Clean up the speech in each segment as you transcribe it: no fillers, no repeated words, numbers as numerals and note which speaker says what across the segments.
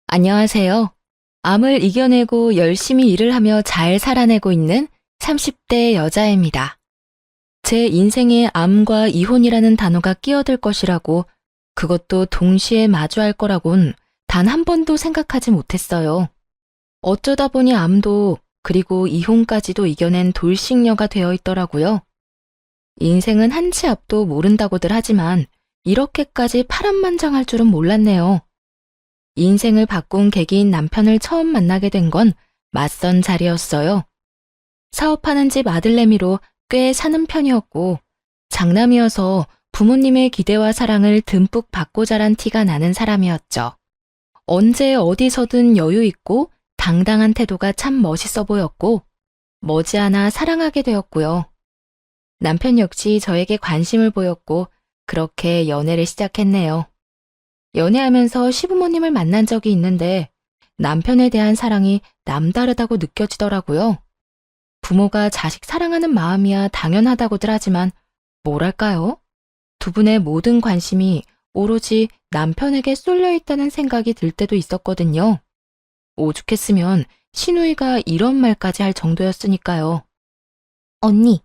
Speaker 1: 안녕하세요. 암을 이겨내고 열심히 일을 하며 잘 살아내고 있는 30대 여자입니다. 제 인생에 암과 이혼이라는 단어가 끼어들 것이라고, 그것도 동시에 마주할 거라곤 단 한 번도 생각하지 못했어요. 어쩌다 보니 암도 그리고 이혼까지도 이겨낸 돌싱녀가 되어 있더라고요. 인생은 한 치 앞도 모른다고들 하지만 이렇게까지 파란만장할 줄은 몰랐네요. 인생을 바꾼 계기인 남편을 처음 만나게 된 건 맞선 자리였어요. 사업하는 집 아들내미로 꽤 사는 편이었고, 장남이어서 부모님의 기대와 사랑을 듬뿍 받고 자란 티가 나는 사람이었죠. 언제 어디서든 여유 있고 당당한 태도가 참 멋있어 보였고, 머지않아 사랑하게 되었고요. 남편 역시 저에게 관심을 보였고, 그렇게 연애를 시작했네요. 연애하면서 시부모님을 만난 적이 있는데 남편에 대한 사랑이 남다르다고 느껴지더라고요. 부모가 자식 사랑하는 마음이야 당연하다고들 하지만 뭐랄까요? 두 분의 모든 관심이 오로지 남편에게 쏠려 있다는 생각이 들 때도 있었거든요. 오죽했으면 시누이가 이런 말까지 할 정도였으니까요.
Speaker 2: 언니,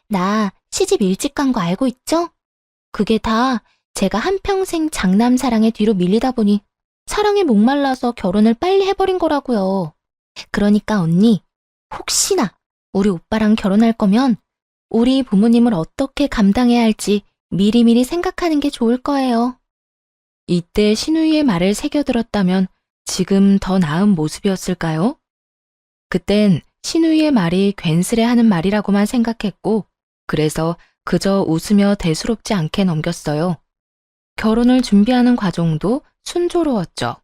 Speaker 2: 나 시집 일찍 간 거 알고 있죠? 그게 다 제가 한평생 장남 사랑에 뒤로 밀리다 보니 사랑에 목말라서 결혼을 빨리 해버린 거라고요. 그러니까 언니, 혹시나 우리 오빠랑 결혼할 거면 우리 부모님을 어떻게 감당해야 할지 미리미리 생각하는 게 좋을 거예요.
Speaker 1: 이때 시누이의 말을 새겨들었다면 지금 더 나은 모습이었을까요? 그땐 시누이의 말이 괜스레 하는 말이라고만 생각했고, 그래서 그저 웃으며 대수롭지 않게 넘겼어요. 결혼을 준비하는 과정도 순조로웠죠.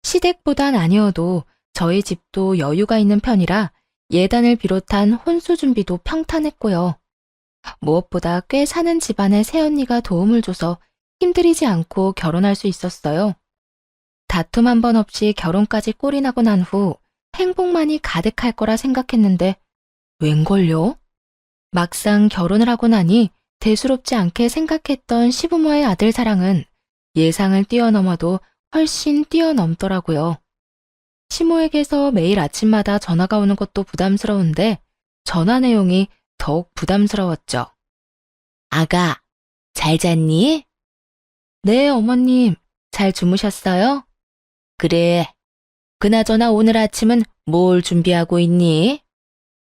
Speaker 1: 시댁보단 아니어도 저희 집도 여유가 있는 편이라 예단을 비롯한 혼수 준비도 평탄했고요. 무엇보다 꽤 사는 집안의 새언니가 도움을 줘서 힘들이지 않고 결혼할 수 있었어요. 다툼 한 번 없이 결혼까지 꼴이 나고 난 후 행복만이 가득할 거라 생각했는데 웬걸요? 막상 결혼을 하고 나니 대수롭지 않게 생각했던 시부모의 아들 사랑은 예상을 뛰어넘어도 훨씬 뛰어넘더라고요. 시모에게서 매일 아침마다 전화가 오는 것도 부담스러운데 전화 내용이 더욱 부담스러웠죠. 아가, 잘 잤니? 네, 어머님. 잘 주무셨어요? 그래. 그나저나 오늘 아침은 뭘 준비하고 있니?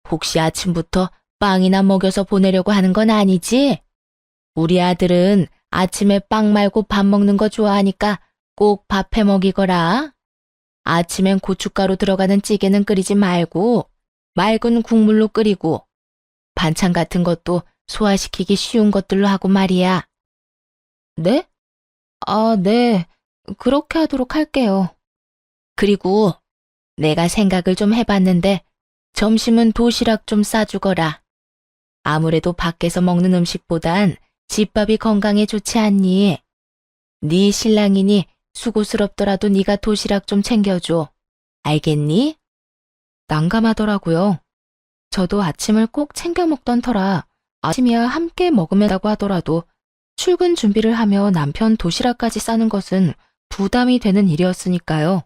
Speaker 1: 혹시 아침부터 빵이나 먹여서 보내려고 하는 건 아니지? 우리 아들은 아침에 빵 말고 밥 먹는 거 좋아하니까 꼭 밥 해 먹이거라. 아침엔 고춧가루 들어가는 찌개는 끓이지 말고 맑은 국물로 끓이고 반찬 같은 것도 소화시키기 쉬운 것들로 하고 말이야. 네? 아, 네. 그렇게 하도록 할게요. 그리고 내가 생각을 좀 해봤는데 점심은 도시락 좀 싸주거라. 아무래도 밖에서 먹는 음식보단 집밥이 건강에 좋지 않니? 네 신랑이니 수고스럽더라도 네가 도시락 좀 챙겨줘. 알겠니? 난감하더라고요. 저도 아침을 꼭 챙겨 먹던 터라 아침이야 함께 먹으면다고 하더라도 출근 준비를 하며 남편 도시락까지 싸는 것은 부담이 되는 일이었으니까요.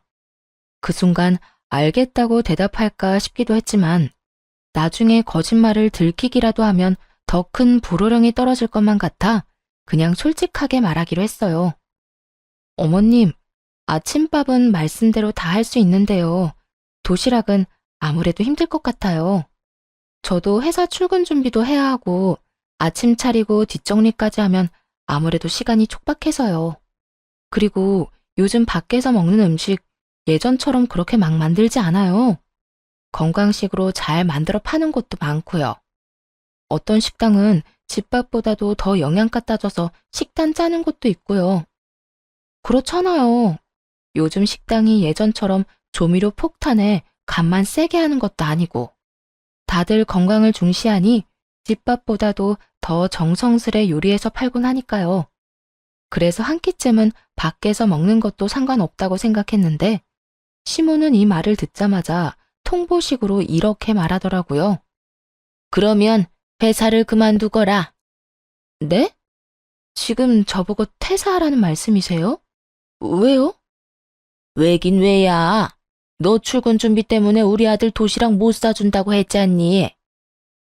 Speaker 1: 그 순간 알겠다고 대답할까 싶기도 했지만 나중에 거짓말을 들키기라도 하면 더 큰 불호령이 떨어질 것만 같아 그냥 솔직하게 말하기로 했어요. 어머님, 아침밥은 말씀대로 다 할 수 있는데요. 도시락은 아무래도 힘들 것 같아요. 저도 회사 출근 준비도 해야 하고 아침 차리고 뒷정리까지 하면 아무래도 시간이 촉박해서요. 그리고 요즘 밖에서 먹는 음식 예전처럼 그렇게 막 만들지 않아요. 건강식으로 잘 만들어 파는 곳도 많고요. 어떤 식당은 집밥보다도 더 영양가 따져서 식단 짜는 곳도 있고요. 그렇잖아요. 요즘 식당이 예전처럼 조미료 폭탄에 간만 세게 하는 것도 아니고 다들 건강을 중시하니 집밥보다도 더 정성스레 요리해서 팔곤 하니까요. 그래서 한 끼쯤은 밖에서 먹는 것도 상관없다고 생각했는데 시모는 이 말을 듣자마자 통보식으로 이렇게 말하더라고요. 그러면 회사를 그만두거라. 네? 지금 저보고 퇴사하라는 말씀이세요? 왜요? 왜긴 왜야? 너 출근 준비 때문에 우리 아들 도시락 못 사준다고 했잖니.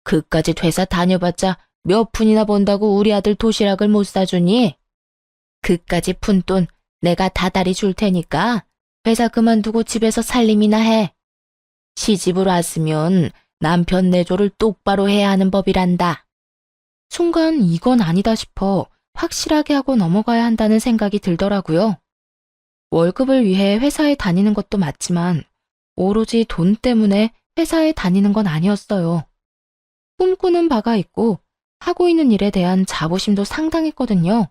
Speaker 1: 그까짓 회사 다녀봤자 몇 푼이나 번다고 우리 아들 도시락을 못 사주니? 그까짓 푼돈 내가 다달이 줄 테니까 회사 그만두고 집에서 살림이나 해. 시집을 왔으면 남편 내조를 똑바로 해야 하는 법이란다. 순간 이건 아니다 싶어 확실하게 하고 넘어가야 한다는 생각이 들더라고요. 월급을 위해 회사에 다니는 것도 맞지만 오로지 돈 때문에 회사에 다니는 건 아니었어요. 꿈꾸는 바가 있고 하고 있는 일에 대한 자부심도 상당했거든요.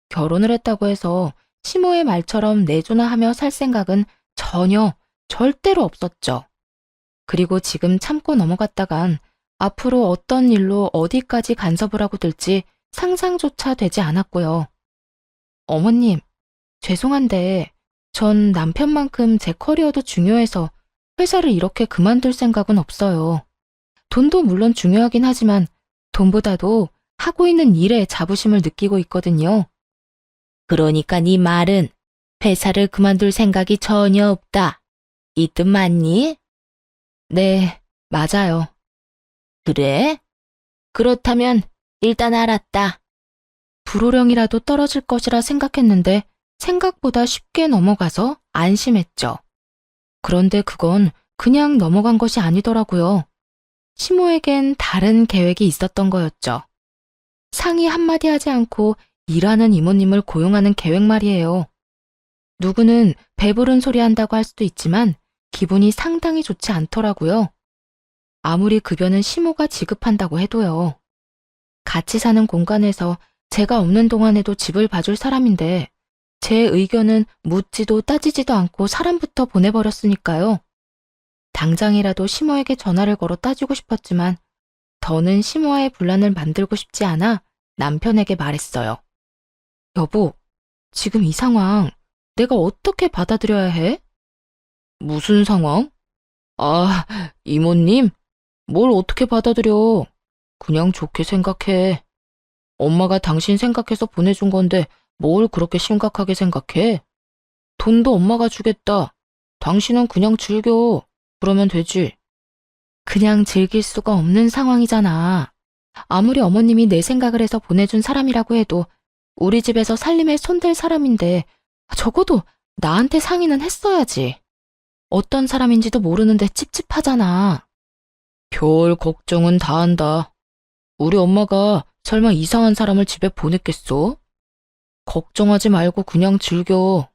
Speaker 1: 결혼을 했다고 해서 시모의 말처럼 내조나 하며 살 생각은 전혀 절대로 없었죠. 그리고 지금 참고 넘어갔다간 앞으로 어떤 일로 어디까지 간섭을 하고 들지 상상조차 되지 않았고요. 어머님, 죄송한데 전 남편만큼 제 커리어도 중요해서 회사를 이렇게 그만둘 생각은 없어요. 돈도 물론 중요하긴 하지만 돈보다도 하고 있는 일에 자부심을 느끼고 있거든요. 그러니까 네 말은 회사를 그만둘 생각이 전혀 없다. 이 뜻 맞니? 네, 맞아요. 그래? 그렇다면 일단 알았다. 불호령이라도 떨어질 것이라 생각했는데 생각보다 쉽게 넘어가서 안심했죠. 그런데 그건 그냥 넘어간 것이 아니더라고요. 시모에겐 다른 계획이 있었던 거였죠. 상의 한마디 하지 않고 일하는 이모님을 고용하는 계획 말이에요. 누구는 배부른 소리 한다고 할 수도 있지만 기분이 상당히 좋지 않더라고요. 아무리 급여는 시모가 지급한다고 해도요. 같이 사는 공간에서 제가 없는 동안에도 집을 봐줄 사람인데 제 의견은 묻지도 따지지도 않고 사람부터 보내버렸으니까요. 당장이라도 시모에게 전화를 걸어 따지고 싶었지만 더는 시모와의 분란을 만들고 싶지 않아 남편에게 말했어요. 여보, 지금 이 상황 내가 어떻게 받아들여야 해? 무슨 상황? 아, 이모님, 뭘 어떻게 받아들여? 그냥 좋게 생각해. 엄마가 당신 생각해서 보내준 건데 뭘 그렇게 심각하게 생각해? 돈도 엄마가 주겠다. 당신은 그냥 즐겨. 그러면 되지. 그냥 즐길 수가 없는 상황이잖아. 아무리 어머님이 내 생각을 해서 보내준 사람이라고 해도 우리 집에서 살림에 손댈 사람인데 적어도 나한테 상의는 했어야지. 어떤 사람인지도 모르는데 찝찝하잖아. 별 걱정은 다 한다. 우리 엄마가 설마 이상한 사람을 집에 보냈겠어? 걱정하지 말고 그냥 즐겨.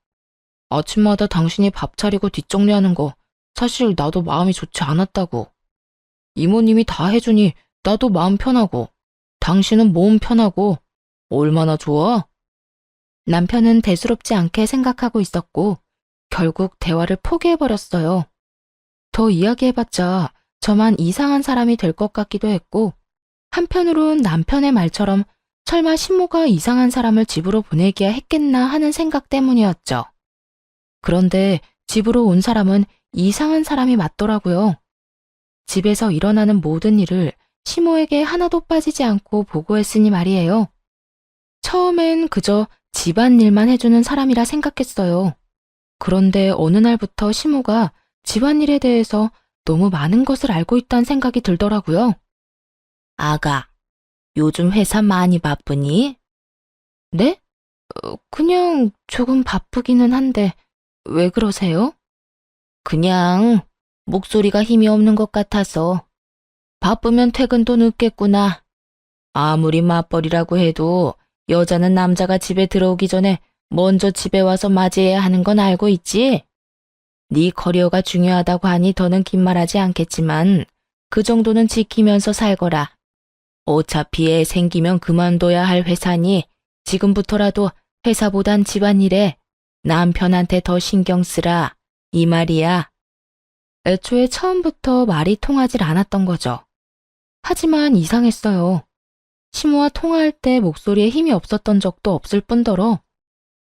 Speaker 1: 아침마다 당신이 밥 차리고 뒷정리하는 거 사실 나도 마음이 좋지 않았다고. 이모님이 다 해주니 나도 마음 편하고 당신은 몸 편하고 얼마나 좋아? 남편은 대수롭지 않게 생각하고 있었고 결국 대화를 포기해버렸어요. 더 이야기해봤자 저만 이상한 사람이 될 것 같기도 했고 한편으론 남편의 말처럼 설마 신모가 이상한 사람을 집으로 보내기야 했겠나 하는 생각 때문이었죠. 그런데 집으로 온 사람은 이상한 사람이 맞더라고요. 집에서 일어나는 모든 일을 시모에게 하나도 빠지지 않고 보고했으니 말이에요. 처음엔 그저 집안일만 해주는 사람이라 생각했어요. 그런데 어느 날부터 시모가 집안일에 대해서 너무 많은 것을 알고 있다는 생각이 들더라고요. 아가, 요즘 회사 많이 바쁘니? 네? 그냥 조금 바쁘기는 한데 왜 그러세요? 그냥 목소리가 힘이 없는 것 같아서. 바쁘면 퇴근도 늦겠구나. 아무리 맞벌이라고 해도 여자는 남자가 집에 들어오기 전에 먼저 집에 와서 맞이해야 하는 건 알고 있지? 네 커리어가 중요하다고 하니 더는 긴 말하지 않겠지만 그 정도는 지키면서 살거라. 어차피 애 생기면 그만둬야 할 회사니 지금부터라도 회사보단 집안일에 남편한테 더 신경 쓰라. 이 말이야. 애초에 처음부터 말이 통하질 않았던 거죠. 하지만 이상했어요. 시모와 통화할 때 목소리에 힘이 없었던 적도 없을 뿐더러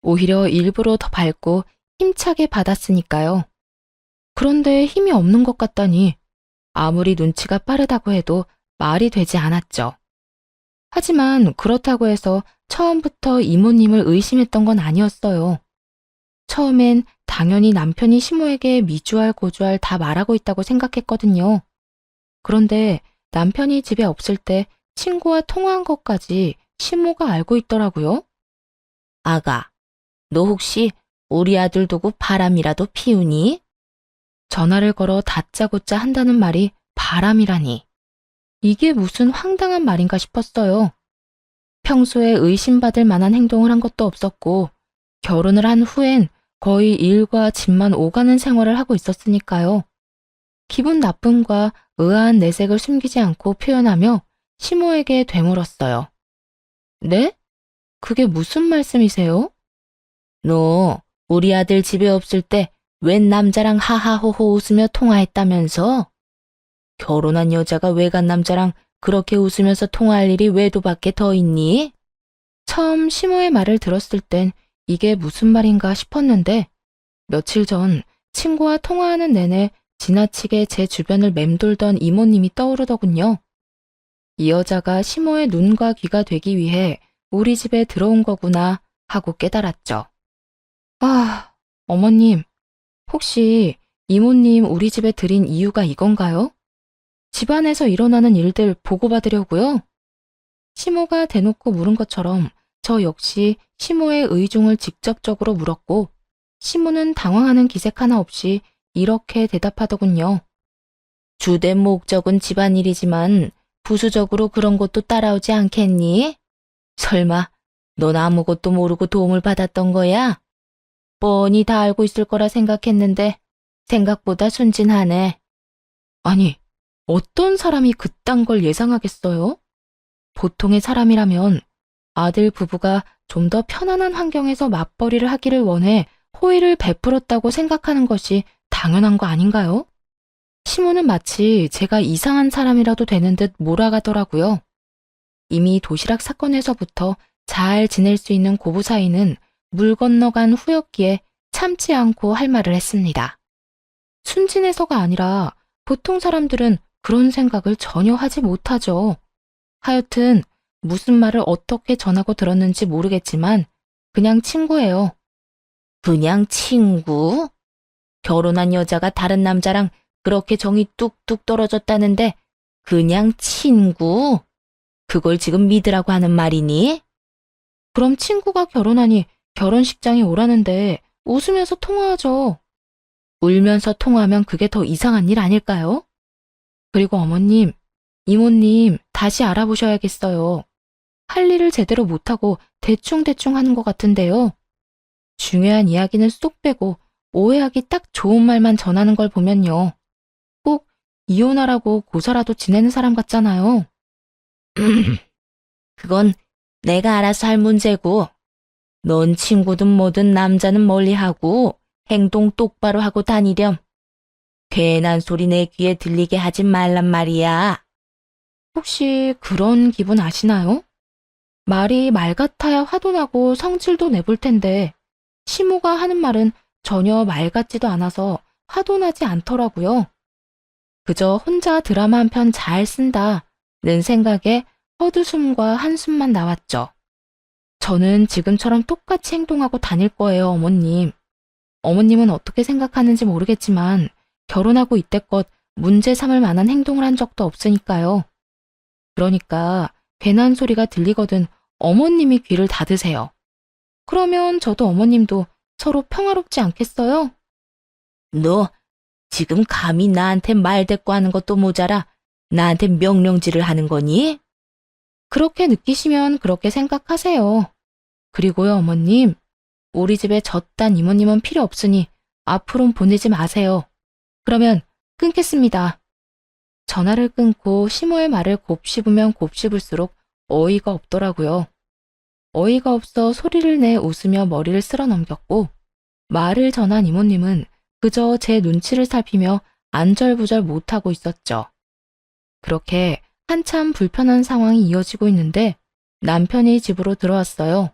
Speaker 1: 오히려 일부러 더 밝고 힘차게 받았으니까요. 그런데 힘이 없는 것 같다니 아무리 눈치가 빠르다고 해도 말이 되지 않았죠. 하지만 그렇다고 해서 처음부터 이모님을 의심했던 건 아니었어요. 처음엔 당연히 남편이 시모에게 미주알 고주알 다 말하고 있다고 생각했거든요. 그런데 남편이 집에 없을 때 친구와 통화한 것까지 시모가 알고 있더라고요.
Speaker 2: 아가, 너 혹시 우리 아들 두고 바람이라도 피우니?
Speaker 1: 전화를 걸어 다짜고짜 한다는 말이 바람이라니. 이게 무슨 황당한 말인가 싶었어요. 평소에 의심받을 만한 행동을 한 것도 없었고, 결혼을 한 후엔 거의 일과 집만 오가는 생활을 하고 있었으니까요. 기분 나쁨과 의아한 내색을 숨기지 않고 표현하며 시모에게 되물었어요. 네? 그게 무슨 말씀이세요?
Speaker 2: 너 우리 아들 집에 없을 때 웬 남자랑 하하호호 웃으며 통화했다면서? 결혼한 여자가 외간 남자랑 그렇게 웃으면서 통화할 일이 외도밖에 더 있니?
Speaker 1: 처음 시모의 말을 들었을 땐 이게 무슨 말인가 싶었는데 며칠 전 친구와 통화하는 내내 지나치게 제 주변을 맴돌던 이모님이 떠오르더군요. 이 여자가 시모의 눈과 귀가 되기 위해 우리 집에 들어온 거구나 하고 깨달았죠. 아, 어머님, 혹시 이모님 우리 집에 들인 이유가 이건가요? 집안에서 일어나는 일들 보고받으려고요? 시모가 대놓고 물은 것처럼 저 역시 시모의 의중을 직접적으로 물었고 시모는 당황하는 기색 하나 없이 이렇게 대답하더군요.
Speaker 2: 주된 목적은 집안일이지만 부수적으로 그런 것도 따라오지 않겠니? 설마 넌 아무것도 모르고 도움을 받았던 거야? 뻔히 다 알고 있을 거라 생각했는데 생각보다 순진하네.
Speaker 1: 아니, 어떤 사람이 그딴 걸 예상하겠어요? 보통의 사람이라면 아들 부부가 좀 더 편안한 환경에서 맞벌이를 하기를 원해 호의를 베풀었다고 생각하는 것이 당연한 거 아닌가요? 시모는 마치 제가 이상한 사람이라도 되는 듯 몰아가더라고요. 이미 도시락 사건에서부터 잘 지낼 수 있는 고부 사이는 물 건너간 후였기에 참지 않고 할 말을 했습니다. 순진해서가 아니라 보통 사람들은 그런 생각을 전혀 하지 못하죠. 하여튼 무슨 말을 어떻게 전하고 들었는지 모르겠지만 그냥 친구예요.
Speaker 2: 그냥 친구? 결혼한 여자가 다른 남자랑 그렇게 정이 뚝뚝 떨어졌다는데 그냥 친구? 그걸 지금 믿으라고 하는 말이니?
Speaker 1: 그럼 친구가 결혼하니 결혼식장에 오라는데 웃으면서 통화하죠. 울면서 통화하면 그게 더 이상한 일 아닐까요? 그리고 어머님, 이모님 다시 알아보셔야겠어요. 할 일을 제대로 못하고 대충대충 하는 것 같은데요. 중요한 이야기는 쏙 빼고 오해하기 딱 좋은 말만 전하는 걸 보면요. 꼭 이혼하라고 고사라도 지내는 사람 같잖아요.
Speaker 2: 그건 내가 알아서 할 문제고, 넌 친구든 뭐든 남자는 멀리하고 행동 똑바로 하고 다니렴. 괜한 소리 내 귀에 들리게 하지 말란 말이야.
Speaker 1: 혹시 그런 기분 아시나요? 말이 말 같아야 화도 나고 성질도 내볼 텐데 시모가 하는 말은 전혀 말 같지도 않아서 화도 나지 않더라고요. 그저 혼자 드라마 한 편 잘 쓴다는 생각에 헛웃음과 한숨만 나왔죠. 저는 지금처럼 똑같이 행동하고 다닐 거예요, 어머님. 어머님은 어떻게 생각하는지 모르겠지만 결혼하고 이때껏 문제 삼을 만한 행동을 한 적도 없으니까요. 그러니까 괜한 소리가 들리거든 어머님이 귀를 닫으세요. 그러면 저도 어머님도 서로 평화롭지 않겠어요?
Speaker 2: 너 지금 감히 나한테 말대꾸하는 것도 모자라 나한테 명령질을 하는 거니?
Speaker 1: 그렇게 느끼시면 그렇게 생각하세요. 그리고요, 어머님. 우리 집에 저딴 이모님은 필요 없으니 앞으로는 보내지 마세요. 그러면 끊겠습니다. 전화를 끊고 시모의 말을 곱씹으면 곱씹을수록 어이가 없더라고요. 어이가 없어 소리를 내 웃으며 머리를 쓸어 넘겼고 말을 전한 이모님은 그저 제 눈치를 살피며 안절부절 못하고 있었죠. 그렇게 한참 불편한 상황이 이어지고 있는데 남편이 집으로 들어왔어요.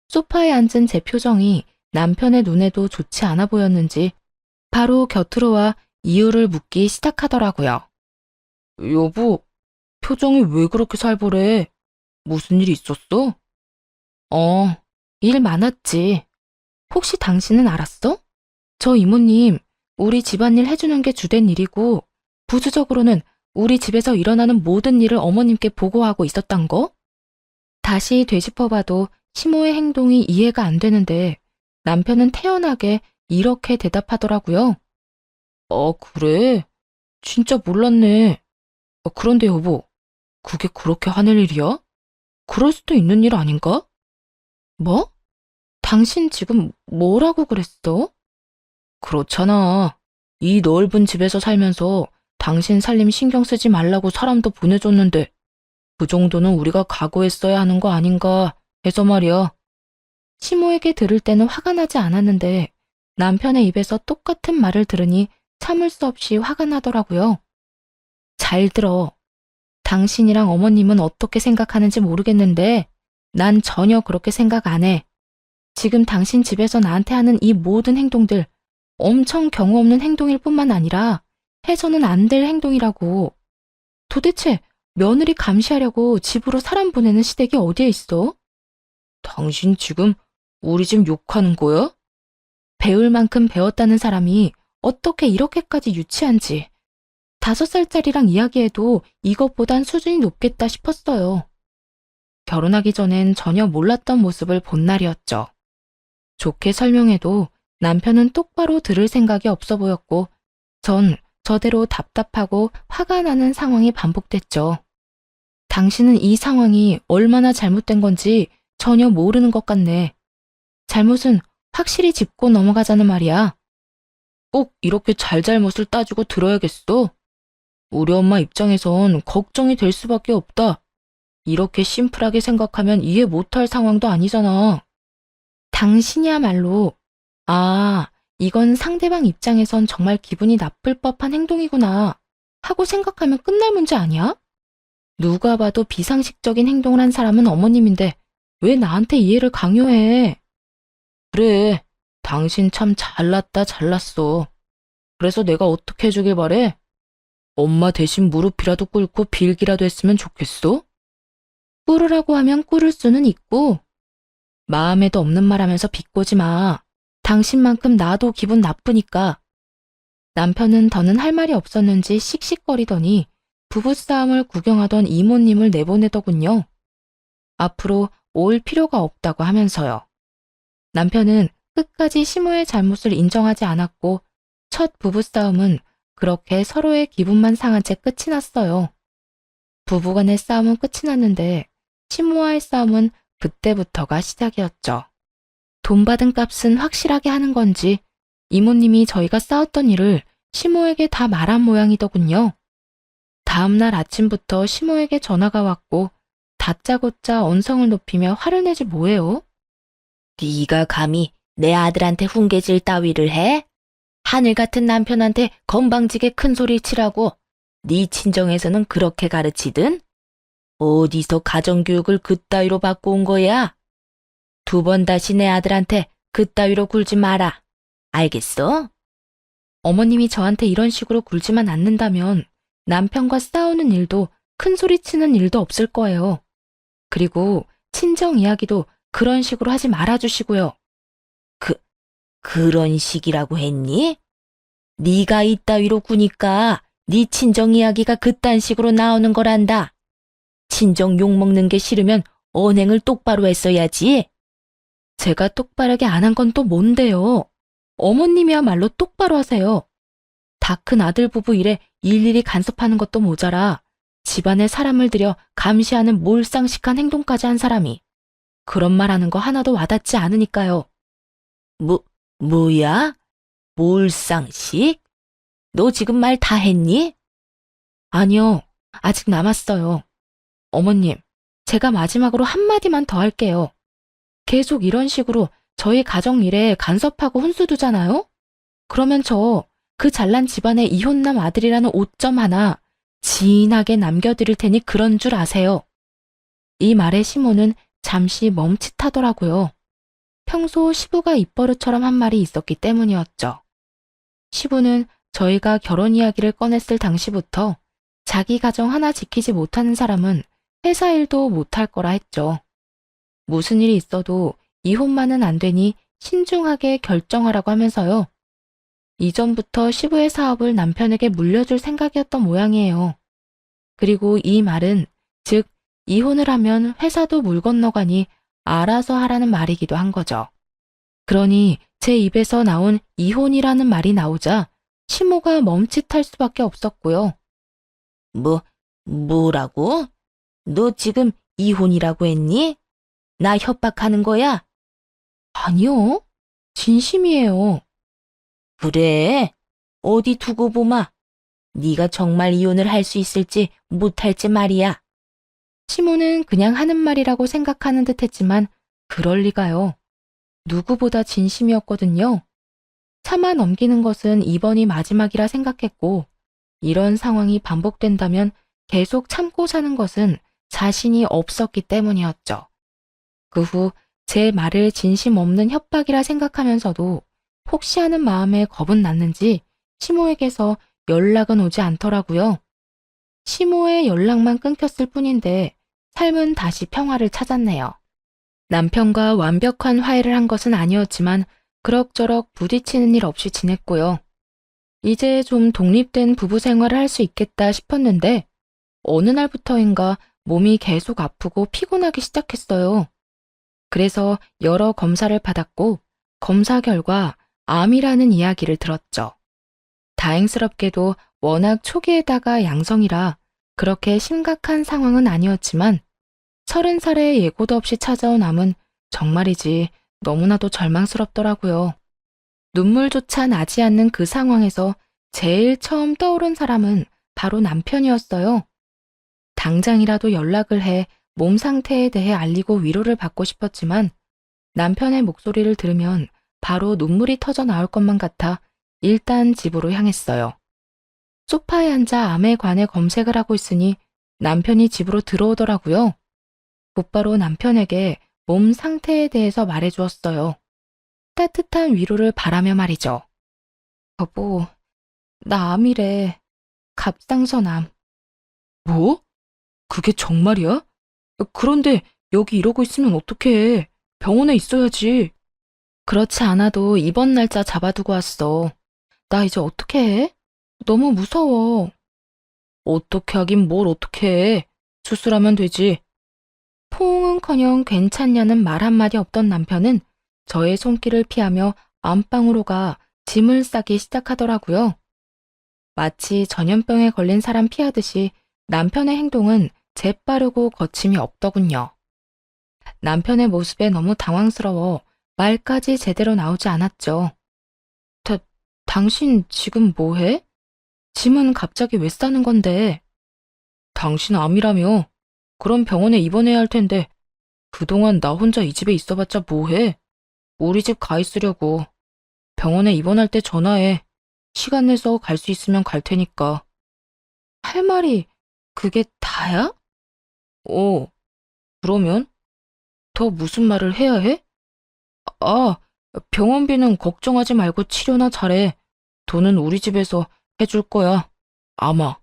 Speaker 1: 소파에 앉은 제 표정이 남편의 눈에도 좋지 않아 보였는지 바로 곁으로 와 이유를 묻기 시작하더라고요. 여보, 표정이 왜 그렇게 살벌해? 무슨 일 있었어? 일 많았지. 혹시 당신은 알았어? 저 이모님, 우리 집안일 해주는 게 주된 일이고, 부수적으로는 우리 집에서 일어나는 모든 일을 어머님께 보고하고 있었단 거? 다시 되짚어봐도 시모의 행동이 이해가 안 되는데, 남편은 태연하게 이렇게 대답하더라고요. 그래? 진짜 몰랐네. 그런데 여보, 그게 그렇게 하늘 일이야? 그럴 수도 있는 일 아닌가? 뭐? 당신 지금 뭐라고 그랬어? 그렇잖아. 이 넓은 집에서 살면서 당신 살림 신경 쓰지 말라고 사람도 보내줬는데 그 정도는 우리가 각오했어야 하는 거 아닌가 해서 말이야. 시모에게 들을 때는 화가 나지 않았는데 남편의 입에서 똑같은 말을 들으니 참을 수 없이 화가 나더라고요. 잘 들어. 당신이랑 어머님은 어떻게 생각하는지 모르겠는데 난 전혀 그렇게 생각 안 해. 지금 당신 집에서 나한테 하는 이 모든 행동들 엄청 경우 없는 행동일 뿐만 아니라 해서는 안 될 행동이라고. 도대체 며느리 감시하려고 집으로 사람 보내는 시댁이 어디에 있어? 당신 지금 우리 집 욕하는 거야? 배울 만큼 배웠다는 사람이 어떻게 이렇게까지 유치한지. 5살짜리랑 이야기해도 이것보단 수준이 높겠다 싶었어요. 결혼하기 전엔 전혀 몰랐던 모습을 본 날이었죠. 좋게 설명해도 남편은 똑바로 들을 생각이 없어 보였고, 전 저대로 답답하고 화가 나는 상황이 반복됐죠. 당신은 이 상황이 얼마나 잘못된 건지 전혀 모르는 것 같네. 잘못은 확실히 짚고 넘어가자는 말이야. 꼭 이렇게 잘잘못을 따지고 들어야겠어? 우리 엄마 입장에선 걱정이 될 수밖에 없다. 이렇게 심플하게 생각하면 이해 못할 상황도 아니잖아. 당신이야말로, 이건 상대방 입장에선 정말 기분이 나쁠 법한 행동이구나 하고 생각하면 끝날 문제 아니야? 누가 봐도 비상식적인 행동을 한 사람은 어머님인데 왜 나한테 이해를 강요해? 그래, 당신 참 잘났어. 그래서 내가 어떻게 해주길 바래? 엄마 대신 무릎이라도 꿇고 빌기라도 했으면 좋겠어? 꿇으라고 하면 꿇을 수는 있고, 마음에도 없는 말 하면서 비꼬지 마. 당신만큼 나도 기분 나쁘니까. 남편은 더는 할 말이 없었는지 씩씩거리더니 부부싸움을 구경하던 이모님을 내보내더군요. 앞으로 올 필요가 없다고 하면서요. 남편은 끝까지 시모의 잘못을 인정하지 않았고 첫 부부싸움은 그렇게 서로의 기분만 상한 채 끝이 났어요. 부부간의 싸움은 끝이 났는데 시모와의 싸움은 그때부터가 시작이었죠. 돈 받은 값은 확실하게 하는 건지 이모님이 저희가 싸웠던 일을 시모에게 다 말한 모양이더군요. 다음날 아침부터 시모에게 전화가 왔고 다짜고짜 언성을 높이며 화를 내지 뭐해요? 네가 감히 내 아들한테 훈계질 따위를 해? 하늘 같은 남편한테 건방지게 큰 소리 치라고 네 친정에서는 그렇게 가르치든? 어디서 가정교육을 그따위로 받고 온 거야? 2번 다시 내 아들한테 그따위로 굴지 마라. 알겠어? 어머님이 저한테 이런 식으로 굴지만 않는다면 남편과 싸우는 일도 큰 소리 치는 일도 없을 거예요. 그리고 친정 이야기도 그런 식으로 하지 말아주시고요. 그런 식이라고 했니? 네가 이따위로 구니까 네 친정 이야기가 그딴 식으로 나오는 거란다. 친정 욕먹는 게 싫으면 언행을 똑바로 했어야지. 제가 똑바르게 안 한 건 또 뭔데요? 어머님이야말로 똑바로 하세요. 다 큰 아들 부부 일에 일일이 간섭하는 것도 모자라 집안에 사람을 들여 감시하는 몰상식한 행동까지 한 사람이 그런 말 하는 거 하나도 와닿지 않으니까요. 뭐야? 몰상식? 너 지금 말 다 했니? 아니요, 아직 남았어요. 어머님, 제가 마지막으로 한마디만 더 할게요. 계속 이런 식으로 저희 가정 일에 간섭하고 혼수 두잖아요? 그러면 저 그 잘난 집안의 이혼남 아들이라는 오점 하나 진하게 남겨드릴 테니 그런 줄 아세요. 이 말에 시모는 잠시 멈칫하더라고요. 평소 시부가 입버릇처럼 한 말이 있었기 때문이었죠. 시부는 저희가 결혼 이야기를 꺼냈을 당시부터 자기 가정 하나 지키지 못하는 사람은 회사 일도 못할 거라 했죠. 무슨 일이 있어도 이혼만은 안 되니 신중하게 결정하라고 하면서요. 이전부터 시부의 사업을 남편에게 물려줄 생각이었던 모양이에요. 그리고 이 말은, 즉, 이혼을 하면 회사도 물 건너가니 알아서 하라는 말이기도 한 거죠. 그러니 제 입에서 나온 이혼이라는 말이 나오자 시모가 멈칫할 수밖에 없었고요.
Speaker 2: 뭐라고? 너 지금 이혼이라고 했니? 나 협박하는 거야?
Speaker 1: 아니요, 진심이에요.
Speaker 2: 그래? 어디 두고 보마. 네가 정말 이혼을 할 수 있을지 못할지 말이야.
Speaker 1: 시모는 그냥 하는 말이라고 생각하는 듯 했지만 그럴 리가요. 누구보다 진심이었거든요. 참아 넘기는 것은 이번이 마지막이라 생각했고, 이런 상황이 반복된다면 계속 참고 사는 것은 자신이 없었기 때문이었죠. 그 후 제 말을 진심 없는 협박이라 생각하면서도 혹시 하는 마음에 겁은 났는지 시모에게서 연락은 오지 않더라고요. 시모의 연락만 끊겼을 뿐인데 삶은 다시 평화를 찾았네요. 남편과 완벽한 화해를 한 것은 아니었지만 그럭저럭 부딪히는 일 없이 지냈고요. 이제 좀 독립된 부부 생활을 할 수 있겠다 싶었는데 어느 날부터인가 몸이 계속 아프고 피곤하기 시작했어요. 그래서 여러 검사를 받았고 검사 결과 암이라는 이야기를 들었죠. 다행스럽게도 워낙 초기에다가 양성이라 그렇게 심각한 상황은 아니었지만 30살에 예고도 없이 찾아온 암은 정말이지 너무나도 절망스럽더라고요. 눈물조차 나지 않는 그 상황에서 제일 처음 떠오른 사람은 바로 남편이었어요. 당장이라도 연락을 해 몸 상태에 대해 알리고 위로를 받고 싶었지만 남편의 목소리를 들으면 바로 눈물이 터져 나올 것만 같아 일단 집으로 향했어요. 소파에 앉아 암에 관해 검색을 하고 있으니 남편이 집으로 들어오더라고요. 곧바로 남편에게 몸 상태에 대해서 말해주었어요. 따뜻한 위로를 바라며 말이죠. 여보, 나 암이래. 갑상선암. 뭐? 그게 정말이야? 그런데 여기 이러고 있으면 어떡해. 병원에 있어야지. 그렇지 않아도 입원 날짜 잡아두고 왔어. 나 이제 어떻게 해? 너무 무서워. 어떻게 하긴 뭘 어떻게 해. 수술하면 되지. 포옹은커녕 괜찮냐는 말 한마디 없던 남편은 저의 손길을 피하며 안방으로 가 짐을 싸기 시작하더라고요. 마치 전염병에 걸린 사람 피하듯이 남편의 행동은 재빠르고 거침이 없더군요. 남편의 모습에 너무 당황스러워 말까지 제대로 나오지 않았죠. 당신 지금 뭐해? 짐은 갑자기 왜 싸는 건데? 당신 암이라며? 그럼 병원에 입원해야 할 텐데 그동안 나 혼자 이 집에 있어봤자 뭐해? 우리 집 가 있으려고. 병원에 입원할 때 전화해. 시간 내서 갈 수 있으면 갈 테니까. 할 말이 그게 다야? 그러면? 더 무슨 말을 해야 해? 아, 병원비는 걱정하지 말고 치료나 잘해. 돈은 우리 집에서 해줄 거야. 아마.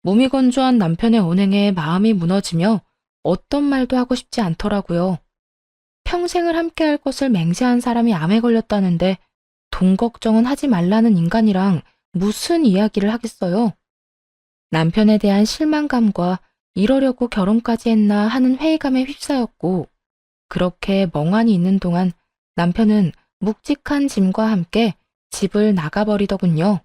Speaker 1: 몸이 건조한 남편의 언행에 마음이 무너지며 어떤 말도 하고 싶지 않더라고요. 평생을 함께할 것을 맹세한 사람이 암에 걸렸다는데 돈 걱정은 하지 말라는 인간이랑 무슨 이야기를 하겠어요? 남편에 대한 실망감과 이러려고 결혼까지 했나 하는 회의감에 휩싸였고 그렇게 멍하니 있는 동안 남편은 묵직한 짐과 함께 집을 나가버리더군요.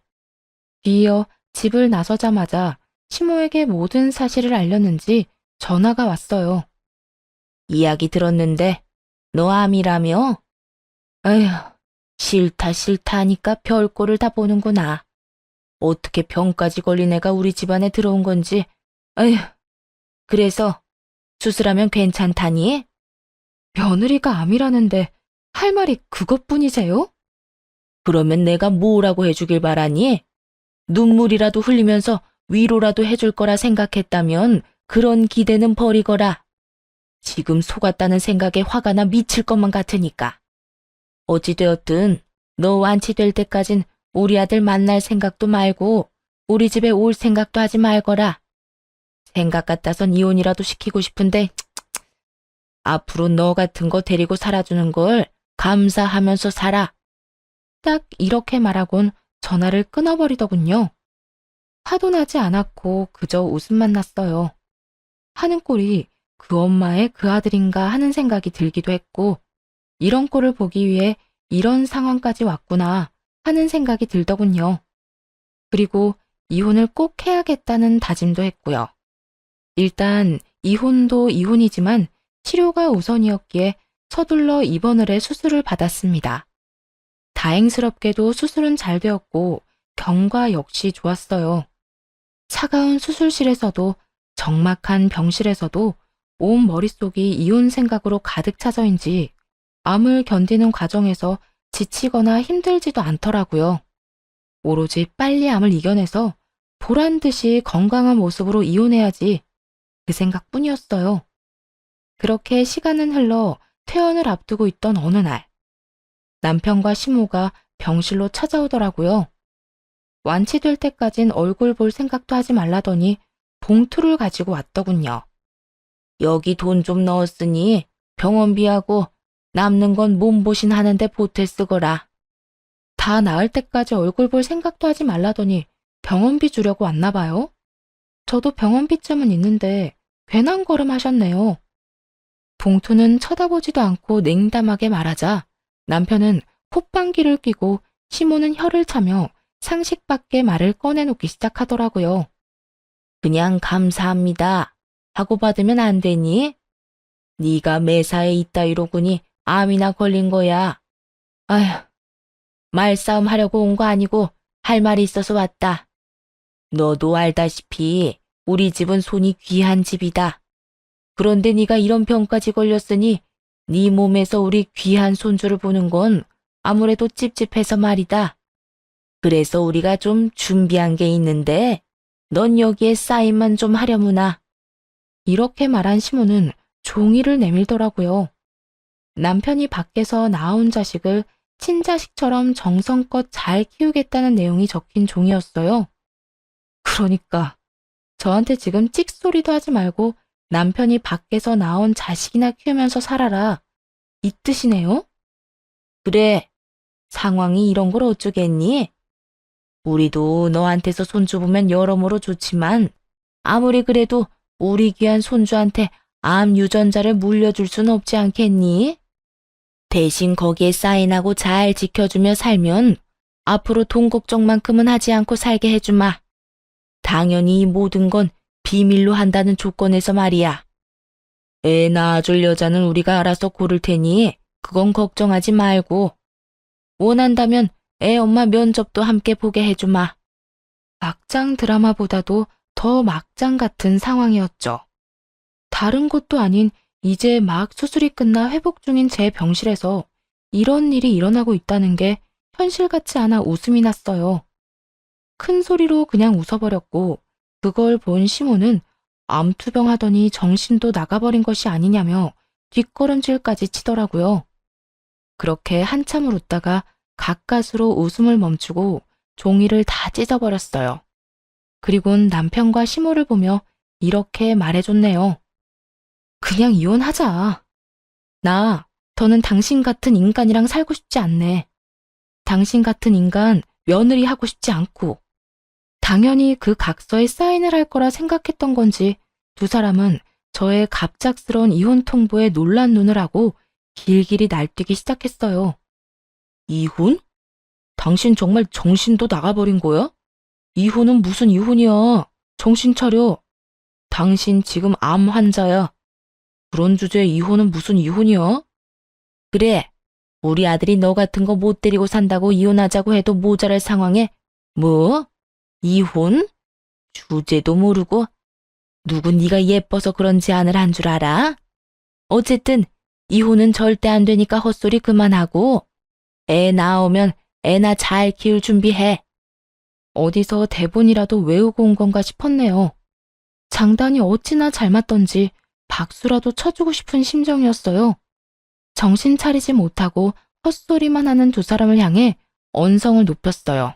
Speaker 1: 뒤이어 집을 나서자마자 시모에게 모든 사실을 알렸는지 전화가 왔어요.
Speaker 2: 이야기 들었는데 너 암이라며?
Speaker 1: 에휴,
Speaker 2: 싫다 하니까 별꼴을 다 보는구나. 어떻게 병까지 걸린 애가 우리 집안에 들어온 건지. 에휴, 그래서 수술하면 괜찮다니?
Speaker 1: 며느리가 암이라는데 할 말이 그것뿐이세요?
Speaker 2: 그러면 내가 뭐라고 해주길 바라니? 눈물이라도 흘리면서 위로라도 해줄 거라 생각했다면 그런 기대는 버리거라. 지금 속았다는 생각에 화가 나 미칠 것만 같으니까. 어찌되었든 너 완치될 때까진 우리 아들 만날 생각도 말고 우리 집에 올 생각도 하지 말거라. 생각 같아선 이혼이라도 시키고 싶은데 앞으로 너 같은 거 데리고 살아주는 걸 감사하면서 살아.
Speaker 1: 딱 이렇게 말하곤 전화를 끊어버리더군요. 화도 나지 않았고 그저 웃음만 났어요. 하는 꼴이 그 엄마의 그 아들인가 하는 생각이 들기도 했고, 이런 꼴을 보기 위해 이런 상황까지 왔구나 하는 생각이 들더군요. 그리고 이혼을 꼭 해야겠다는 다짐도 했고요. 일단 이혼도 이혼이지만 치료가 우선이었기에 서둘러 입원을 해 수술을 받았습니다. 다행스럽게도 수술은 잘 되었고 경과 역시 좋았어요. 차가운 수술실에서도 적막한 병실에서도 온 머릿속이 이혼 생각으로 가득 차서인지 암을 견디는 과정에서 지치거나 힘들지도 않더라고요. 오로지 빨리 암을 이겨내서 보란 듯이 건강한 모습으로 이혼해야지, 그 생각뿐이었어요. 그렇게 시간은 흘러 퇴원을 앞두고 있던 어느 날, 남편과 시모가 병실로 찾아오더라고요. 완치될 때까진 얼굴 볼 생각도 하지 말라더니 봉투를 가지고 왔더군요. 여기 돈 좀 넣었으니 병원비하고 남는 건 몸보신 하는데 보태 쓰거라. 다 나을 때까지 얼굴 볼 생각도 하지 말라더니 병원비 주려고 왔나 봐요. 저도 병원비쯤은 있는데 괜한 걸음 하셨네요. 봉투는 쳐다보지도 않고 냉담하게 말하자 남편은 콧방귀를 뀌고 시모는 혀를 차며 상식밖에 말을 꺼내놓기 시작하더라고요. 그냥 감사합니다 하고 받으면 안 되니? 네가 매사에 이따위로구니 암이나 걸린 거야. 아휴, 말싸움 하려고 온 거 아니고 할 말이 있어서 왔다. 너도 알다시피 우리 집은 손이 귀한 집이다. 그런데 네가 이런 병까지 걸렸으니 네 몸에서 우리 귀한 손주를 보는 건 아무래도 찝찝해서 말이다. 그래서 우리가 좀 준비한 게 있는데 넌 여기에 사인만 좀 하려무나. 이렇게 말한 시모는 종이를 내밀더라고요. 남편이 밖에서 낳아온 자식을 친자식처럼 정성껏 잘 키우겠다는 내용이 적힌 종이었어요. 그러니까 저한테 지금 찍소리도 하지 말고 남편이 밖에서 낳아온 자식이나 키우면서 살아라, 이 뜻이네요? 그래, 상황이 이런 걸 어쩌겠니? 우리도 너한테서 손주 보면 여러모로 좋지만 아무리 그래도 우리 귀한 손주한테 암 유전자를 물려줄 순 없지 않겠니? 대신 거기에 사인하고 잘 지켜주며 살면 앞으로 돈 걱정만큼은 하지 않고 살게 해주마. 당연히 이 모든 건 비밀로 한다는 조건에서 말이야. 애 낳아줄 여자는 우리가 알아서 고를 테니 그건 걱정하지 말고 원한다면 애 엄마 면접도 함께 보게 해주마. 막장 드라마보다도 더 막장 같은 상황이었죠. 다른 곳도 아닌 이제 막 수술이 끝나 회복 중인 제 병실에서 이런 일이 일어나고 있다는 게 현실 같지 않아 웃음이 났어요. 큰 소리로 그냥 웃어버렸고 그걸 본 시모는 암투병 하더니 정신도 나가버린 것이 아니냐며 뒷걸음질까지 치더라고요. 그렇게 한참을 웃다가 가까스로 웃음을 멈추고 종이를 다 찢어버렸어요. 그리곤 남편과 시모를 보며 이렇게 말해줬네요. 그냥 이혼하자. 나 더는 당신 같은 인간이랑 살고 싶지 않네. 당신 같은 인간 며느리 하고 싶지 않고. 당연히 그 각서에 사인을 할 거라 생각했던 건지 두 사람은 저의 갑작스러운 이혼 통보에 놀란 눈을 하고 길길이 날뛰기 시작했어요. 이혼? 당신 정말 정신도 나가버린 거야? 이혼은 무슨 이혼이야. 정신 차려. 당신 지금 암 환자야. 그런 주제에 이혼은 무슨 이혼이야? 그래, 우리 아들이 너 같은 거 못 데리고 산다고 이혼하자고 해도 모자랄 상황에 뭐? 이혼? 주제도 모르고 누군 네가 예뻐서 그런 제안을 한 줄 알아? 어쨌든 이혼은 절대 안 되니까 헛소리 그만하고 애 낳아오면 애나 잘 키울 준비해. 어디서 대본이라도 외우고 온 건가 싶었네요. 장단이 어찌나 잘 맞던지 박수라도 쳐주고 싶은 심정이었어요. 정신 차리지 못하고 헛소리만 하는 두 사람을 향해 언성을 높였어요.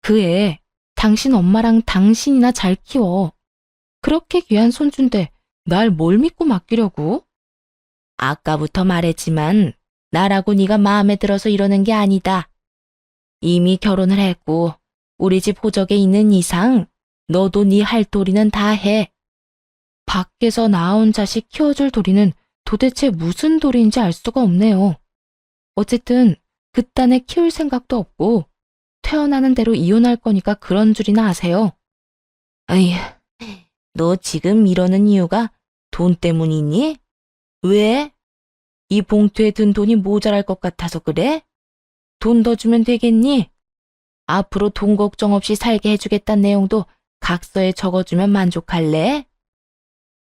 Speaker 1: 그 애 당신 엄마랑 당신이나 잘 키워. 그렇게 귀한 손주인데 날 뭘 믿고 맡기려고? 아까부터 말했지만 나라고 네가 마음에 들어서 이러는 게 아니다. 이미 결혼을 했고 우리 집 호적에 있는 이상 너도 네 할 도리는 다 해. 밖에서 낳아온 자식 키워줄 도리는 도대체 무슨 도리인지 알 수가 없네요. 어쨌든 그딴에 키울 생각도 없고 태어나는 대로 이혼할 거니까 그런 줄이나 아세요. 아이, 너 지금 이러는 이유가 돈 때문이니? 왜? 이 봉투에 든 돈이 모자랄 것 같아서 그래? 돈 더 주면 되겠니? 앞으로 돈 걱정 없이 살게 해주겠다는 내용도 각서에 적어주면 만족할래?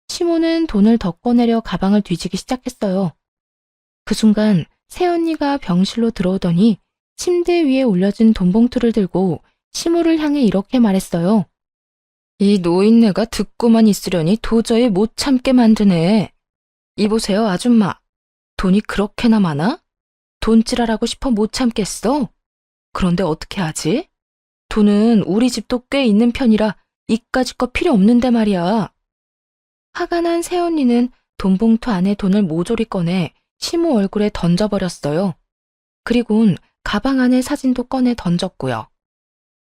Speaker 1: 시모는 돈을 더 꺼내려 가방을 뒤지기 시작했어요. 그 순간 새언니가 병실로 들어오더니 침대 위에 올려진 돈 봉투를 들고 시모를 향해 이렇게 말했어요. 이 노인네가 듣고만 있으려니 도저히 못 참게 만드네. 이보세요, 아줌마. 돈이 그렇게나 많아? 돈질하라고 싶어 못 참겠어? 그런데 어떻게 하지? 돈은 우리 집도 꽤 있는 편이라 이까짓 거 필요 없는데 말이야. 화가 난 새언니는 돈 봉투 안에 돈을 모조리 꺼내 시모 얼굴에 던져버렸어요. 그리곤 가방 안에 사진도 꺼내 던졌고요.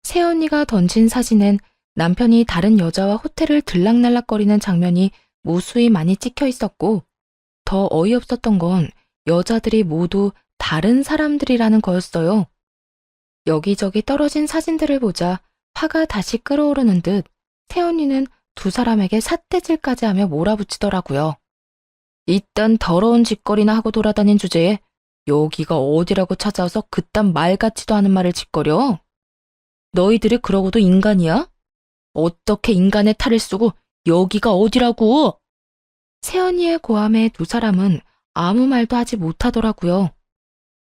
Speaker 1: 새언니가 던진 사진엔 남편이 다른 여자와 호텔을 들락날락거리는 장면이 무수히 많이 찍혀 있었고, 더 어이없었던 건 여자들이 모두 다른 사람들이라는 거였어요. 여기저기 떨어진 사진들을 보자 화가 다시 끓어오르는 듯 새언니는 두 사람에게 삿대질까지 하며 몰아붙이더라고요. 이딴 더러운 짓거리나 하고 돌아다닌 주제에 여기가 어디라고 찾아와서 그딴 말 같지도 않은 말을 짓거려? 너희들이 그러고도 인간이야? 어떻게 인간의 탈을 쓰고 여기가 어디라고? 새언니의 고함에 두 사람은 아무 말도 하지 못하더라고요.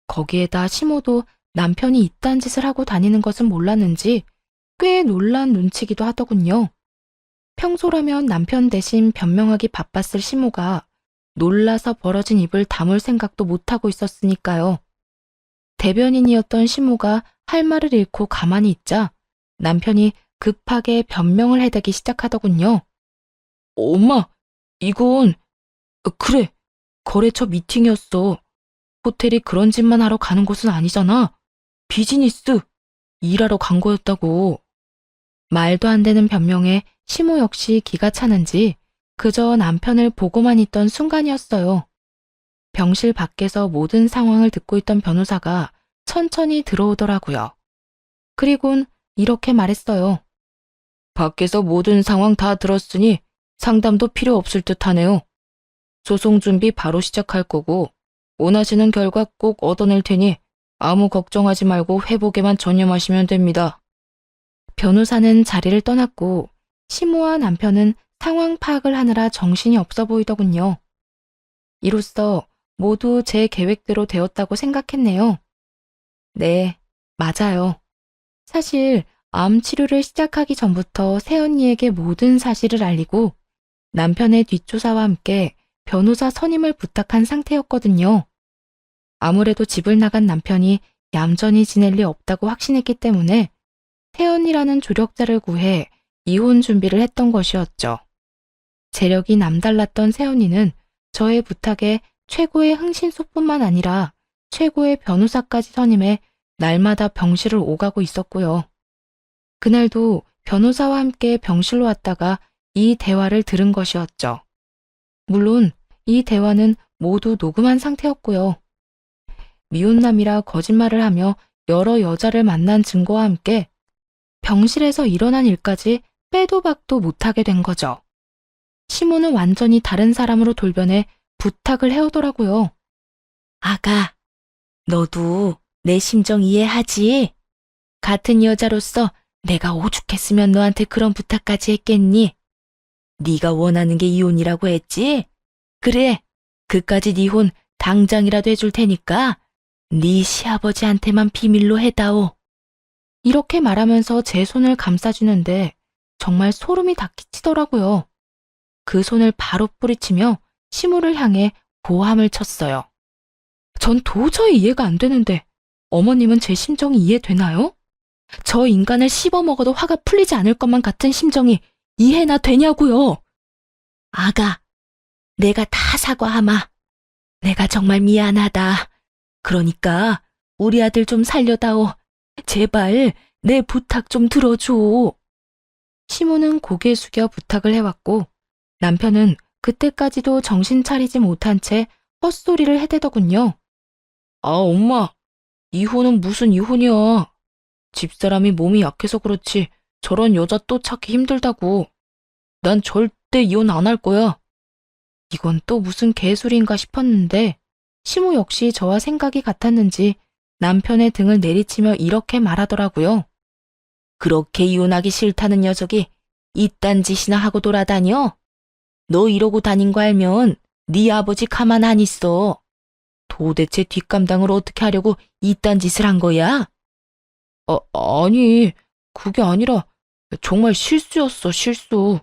Speaker 1: 거기에다 시모도 남편이 이딴 짓을 하고 다니는 것은 몰랐는지 꽤 놀란 눈치기도 하더군요. 평소라면 남편 대신 변명하기 바빴을 시모가 놀라서 벌어진 입을 다물 생각도 못하고 있었으니까요. 대변인이었던 시모가 할 말을 잃고 가만히 있자 남편이 급하게 변명을 해대기 시작하더군요. 엄마, 이건 그래, 거래처 미팅이었어. 호텔이 그런 짓만 하러 가는 곳은 아니잖아. 비즈니스, 일하러 간 거였다고. 말도 안 되는 변명에 시모 역시 기가 차는지 그저 남편을 보고만 있던 순간이었어요. 병실 밖에서 모든 상황을 듣고 있던 변호사가 천천히 들어오더라고요. 그리곤 이렇게 말했어요. 밖에서 모든 상황 다 들었으니 상담도 필요 없을 듯 하네요. 소송 준비 바로 시작할 거고 원하시는 결과 꼭 얻어낼 테니 아무 걱정하지 말고 회복에만 전념하시면 됩니다. 변호사는 자리를 떠났고 시모와 남편은 상황 파악을 하느라 정신이 없어 보이더군요. 이로써 모두 제 계획대로 되었다고 생각했네요. 네, 맞아요. 사실 암 치료를 시작하기 전부터 새언니에게 모든 사실을 알리고 남편의 뒷조사와 함께 변호사 선임을 부탁한 상태였거든요. 아무래도 집을 나간 남편이 얌전히 지낼 리 없다고 확신했기 때문에 새언니라는 조력자를 구해 이혼 준비를 했던 것이었죠. 재력이 남달랐던 새언니는 저의 부탁에 최고의 흥신소뿐만 아니라 최고의 변호사까지 선임해 날마다 병실을 오가고 있었고요. 그날도 변호사와 함께 병실로 왔다가 이 대화를 들은 것이었죠. 물론 이 대화는 모두 녹음한 상태였고요. 미혼남이라 거짓말을 하며 여러 여자를 만난 증거와 함께 병실에서 일어난 일까지 빼도 박도 못하게 된 거죠. 시모는 완전히 다른 사람으로 돌변해 부탁을 해오더라고요. 아가, 너도 내 심정 이해하지? 같은 여자로서 내가 오죽했으면 너한테 그런 부탁까지 했겠니? 네가 원하는 게 이혼이라고 했지? 그래, 그까짓 이혼 당장이라도 해줄 테니까 네 시아버지한테만 비밀로 해다오. 이렇게 말하면서 제 손을 감싸주는데 정말 소름이 다 끼치더라고요. 그 손을 바로 뿌리치며 시모를 향해 고함을 쳤어요. 전 도저히 이해가 안 되는데 어머님은 제 심정이 이해되나요? 저 인간을 씹어먹어도 화가 풀리지 않을 것만 같은 심정이 이해나 되냐고요. 아가, 내가 다 사과하마. 내가 정말 미안하다. 그러니까 우리 아들 좀 살려다오. 제발 내 부탁 좀 들어줘. 시모는 고개 숙여 부탁을 해왔고 남편은 그때까지도 정신 차리지 못한 채 헛소리를 해대더군요. 아, 엄마, 이혼은 무슨 이혼이야. 집사람이 몸이 약해서 그렇지 저런 여자 또 찾기 힘들다고. 난 절대 이혼 안 할 거야. 이건 또 무슨 개소리인가 싶었는데 시모 역시 저와 생각이 같았는지 남편의 등을 내리치며 이렇게 말하더라고요. 그렇게 이혼하기 싫다는 녀석이 이딴 짓이나 하고 돌아다녀? 너 이러고 다닌 거 알면 네 아버지 가만 안 있어. 도대체 뒷감당을 어떻게 하려고 이딴 짓을 한 거야? 아니, 그게 아니라 정말 실수였어, 실수.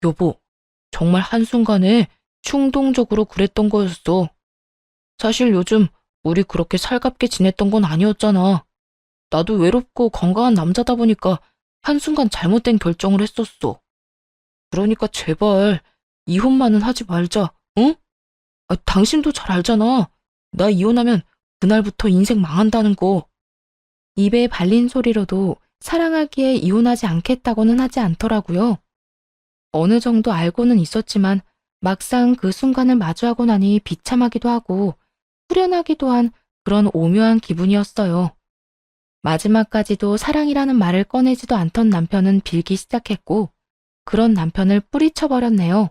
Speaker 1: 여보, 정말 한순간에 충동적으로 그랬던 거였어. 사실 요즘 우리 그렇게 살갑게 지냈던 건 아니었잖아. 나도 외롭고 건강한 남자다 보니까 한순간 잘못된 결정을 했었어. 그러니까 제발 이혼만은 하지 말자, 응? 당신도 잘 알잖아. 나 이혼하면 그날부터 인생 망한다는 거. 입에 발린 소리로도 사랑하기에 이혼하지 않겠다고는 하지 않더라고요. 어느 정도 알고는 있었지만 막상 그 순간을 마주하고 나니 비참하기도 하고 후련하기도 한 그런 오묘한 기분이었어요. 마지막까지도 사랑이라는 말을 꺼내지도 않던 남편은 빌기 시작했고 그런 남편을 뿌리쳐버렸네요.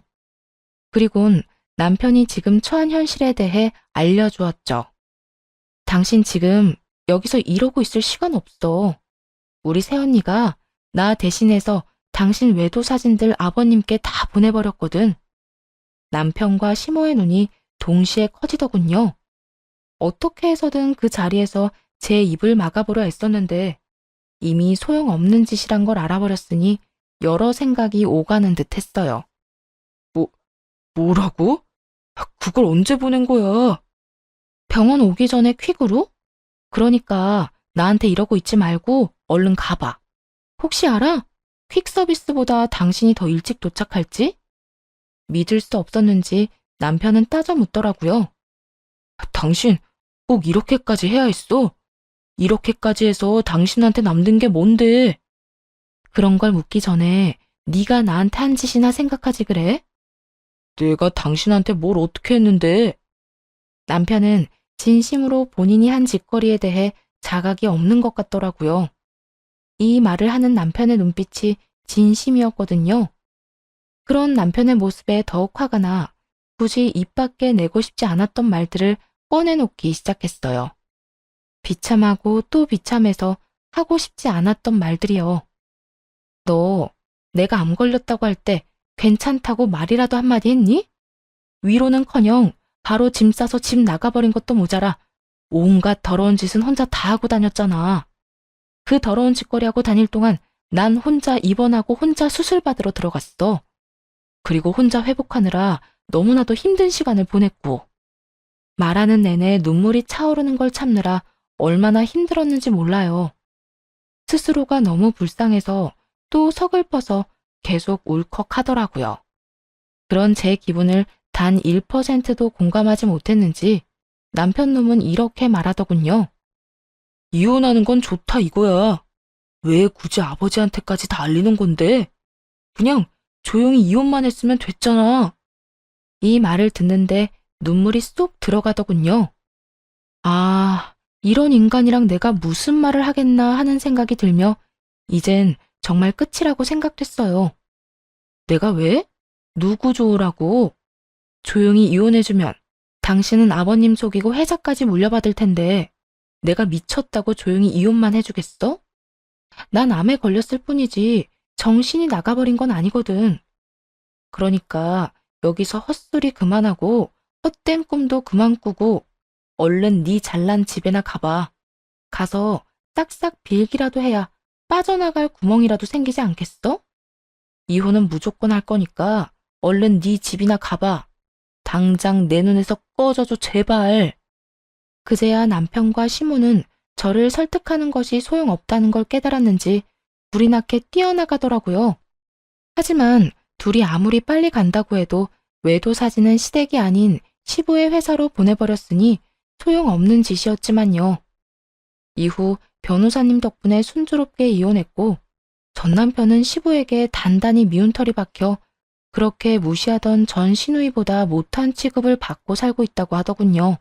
Speaker 1: 그리곤 남편이 지금 처한 현실에 대해 알려주었죠. 당신 지금 여기서 이러고 있을 시간 없어. 우리 새언니가 나 대신해서 당신 외도 사진들 아버님께 다 보내버렸거든. 남편과 시모의 눈이 동시에 커지더군요. 어떻게 해서든 그 자리에서 제 입을 막아보려 애썼는데 이미 소용없는 짓이란 걸 알아버렸으니 여러 생각이 오가는 듯 했어요. 뭐라고? 그걸 언제 보낸 거야? 병원 오기 전에 퀵으로? 그러니까 나한테 이러고 있지 말고 얼른 가봐. 혹시 알아? 퀵 서비스보다 당신이 더 일찍 도착할지? 믿을 수 없었는지 남편은 따져 묻더라고요. 당신 꼭 이렇게까지 해야 했어? 이렇게까지 해서 당신한테 남는 게 뭔데? 그런 걸 묻기 전에 네가 나한테 한 짓이나 생각하지 그래? 내가 당신한테 뭘 어떻게 했는데? 남편은 진심으로 본인이 한 짓거리에 대해 자각이 없는 것 같더라고요. 이 말을 하는 남편의 눈빛이 진심이었거든요. 그런 남편의 모습에 더욱 화가 나 굳이 입 밖에 내고 싶지 않았던 말들을 꺼내놓기 시작했어요. 비참하고 또 비참해서 하고 싶지 않았던 말들이요. 너 내가 암 걸렸다고 할 때 괜찮다고 말이라도 한마디 했니? 위로는커녕 바로 짐 싸서 집 나가버린 것도 모자라 온갖 더러운 짓은 혼자 다 하고 다녔잖아. 그 더러운 짓거리하고 다닐 동안 난 혼자 입원하고 혼자 수술받으러 들어갔어. 그리고 혼자 회복하느라 너무나도 힘든 시간을 보냈고 말하는 내내 눈물이 차오르는 걸 참느라 얼마나 힘들었는지 몰라요. 스스로가 너무 불쌍해서 또 서글퍼서 계속 울컥하더라고요. 그런 제 기분을 단 1%도 공감하지 못했는지 남편 놈은 이렇게 말하더군요. 이혼하는 건 좋다 이거야. 왜 굳이 아버지한테까지 다 알리는 건데? 그냥 조용히 이혼만 했으면 됐잖아. 이 말을 듣는데 눈물이 쏙 들어가더군요. 아, 이런 인간이랑 내가 무슨 말을 하겠나 하는 생각이 들며 이젠 정말 끝이라고 생각됐어요. 내가 왜? 누구 좋으라고? 조용히 이혼해주면 당신은 아버님 속이고 회사까지 물려받을 텐데 내가 미쳤다고 조용히 이혼만 해주겠어? 난 암에 걸렸을 뿐이지 정신이 나가버린 건 아니거든. 그러니까 여기서 헛소리 그만하고 헛된 꿈도 그만 꾸고 얼른 네 잘난 집에나 가봐. 가서 싹싹 빌기라도 해야 빠져나갈 구멍이라도 생기지 않겠어? 이혼은 무조건 할 거니까 얼른 네 집이나 가봐. 당장 내 눈에서 꺼져줘 제발. 그제야 남편과 시모는 저를 설득하는 것이 소용없다는 걸 깨달았는지 불이 나게 뛰어나가더라고요. 하지만 둘이 아무리 빨리 간다고 해도 외도 사진은 시댁이 아닌 시부의 회사로 보내버렸으니 소용없는 짓이었지만요. 이후 변호사님 덕분에 순조롭게 이혼했고 전 남편은 시부에게 단단히 미운 털이 박혀 그렇게 무시하던 전 시누이보다 못한 취급을 받고 살고 있다고 하더군요.